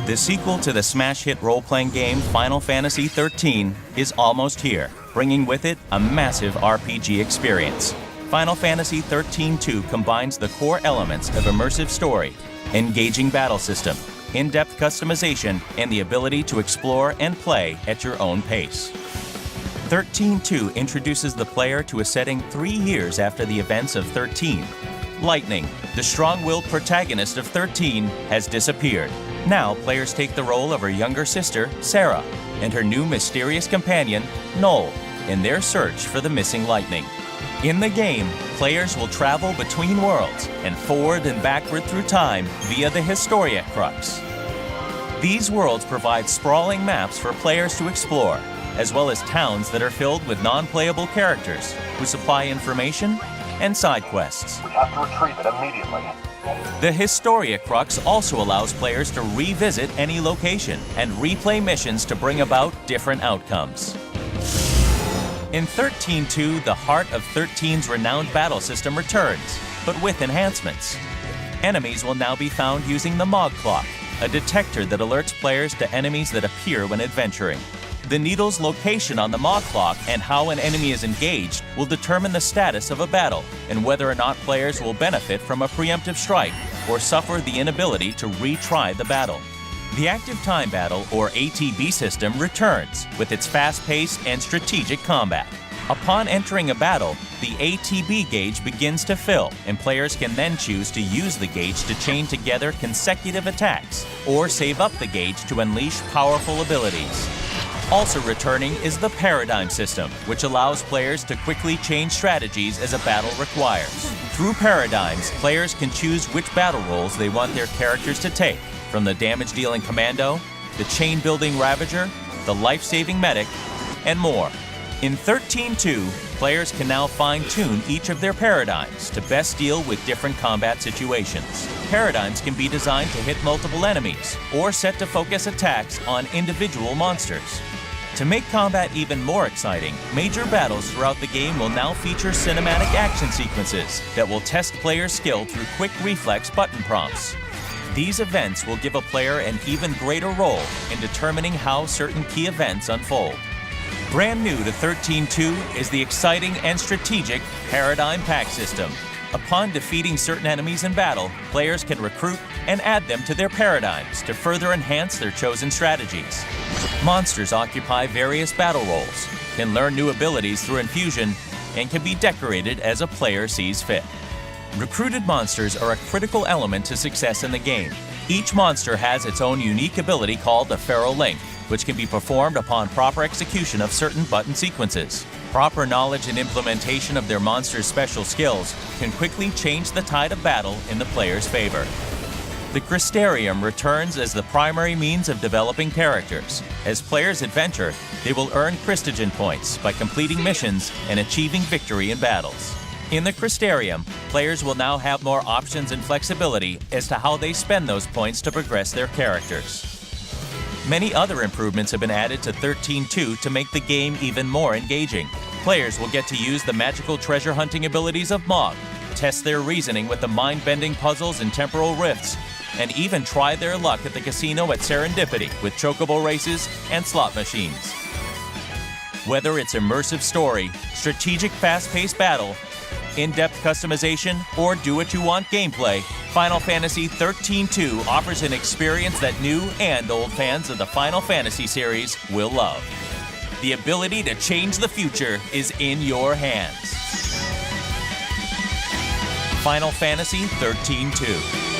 The sequel to the smash hit role-playing game Final Fantasy XIII is almost here, bringing with it a massive RPG experience. Final Fantasy XIII-2 combines the core elements of immersive story, engaging battle system, in-depth customization, and the ability to explore and play at your own pace. XIII-2 introduces the player to a setting 3 years after the events of 13. Lightning, the strong-willed protagonist of 13, has disappeared. Now, players take the role of her younger sister, Sarah, and her new mysterious companion, Noel, in their search for the missing Lightning. In the game, players will travel between worlds and forward and backward through time via the Historia Crux. These worlds provide sprawling maps for players to explore, as well as towns that are filled with non-playable characters who supply information and side quests. We have to retrieve it immediately. The Historia Crux also allows players to revisit any location and replay missions to bring about different outcomes. In XIII-2, the heart of 13's renowned battle system returns, but with enhancements. Enemies will now be found using the Mog Clock, a detector that alerts players to enemies that appear when adventuring. The needle's location on the Mog Clock and how an enemy is engaged will determine the status of a battle and whether or not players will benefit from a preemptive strike or suffer the inability to retry the battle. The Active Time Battle, or ATB system, returns with its fast-paced and strategic combat. Upon entering a battle, the ATB gauge begins to fill, and players can then choose to use the gauge to chain together consecutive attacks or save up the gauge to unleash powerful abilities. Also returning is the Paradigm system, which allows players to quickly change strategies as a battle requires. Through Paradigms, players can choose which battle roles they want their characters to take, from the damage-dealing Commando, the chain-building Ravager, the life-saving Medic, and more. In XIII-2, players can now fine-tune each of their paradigms to best deal with different combat situations. Paradigms can be designed to hit multiple enemies, or set to focus attacks on individual monsters. To make combat even more exciting, major battles throughout the game will now feature cinematic action sequences that will test players' skill through quick reflex button prompts. These events will give a player an even greater role in determining how certain key events unfold. Brand new to XIII-2 is the exciting and strategic Paradigm Pack system. Upon defeating certain enemies in battle, players can recruit and add them to their paradigms to further enhance their chosen strategies. Monsters occupy various battle roles, can learn new abilities through infusion, and can be decorated as a player sees fit. Recruited monsters are a critical element to success in the game. Each monster has its own unique ability called the Feral Link, which can be performed upon proper execution of certain button sequences. Proper knowledge and implementation of their monster's special skills can quickly change the tide of battle in the player's favor. The Crystarium returns as the primary means of developing characters. As players adventure, they will earn Christogen points by completing missions and achieving victory in battles. In the Crystarium, players will now have more options and flexibility as to how they spend those points to progress their characters. Many other improvements have been added to XIII-2 to make the game even more engaging. Players will get to use the magical treasure hunting abilities of Mog, test their reasoning with the mind-bending puzzles and temporal rifts, and even try their luck at the casino at Serendipity with chocobo races and slot machines. Whether it's immersive story, strategic fast-paced battle, in-depth customization, or do-what-you-want gameplay, Final Fantasy XIII-2 offers an experience that new and old fans of the Final Fantasy series will love. The ability to change the future is in your hands. Final Fantasy XIII-2.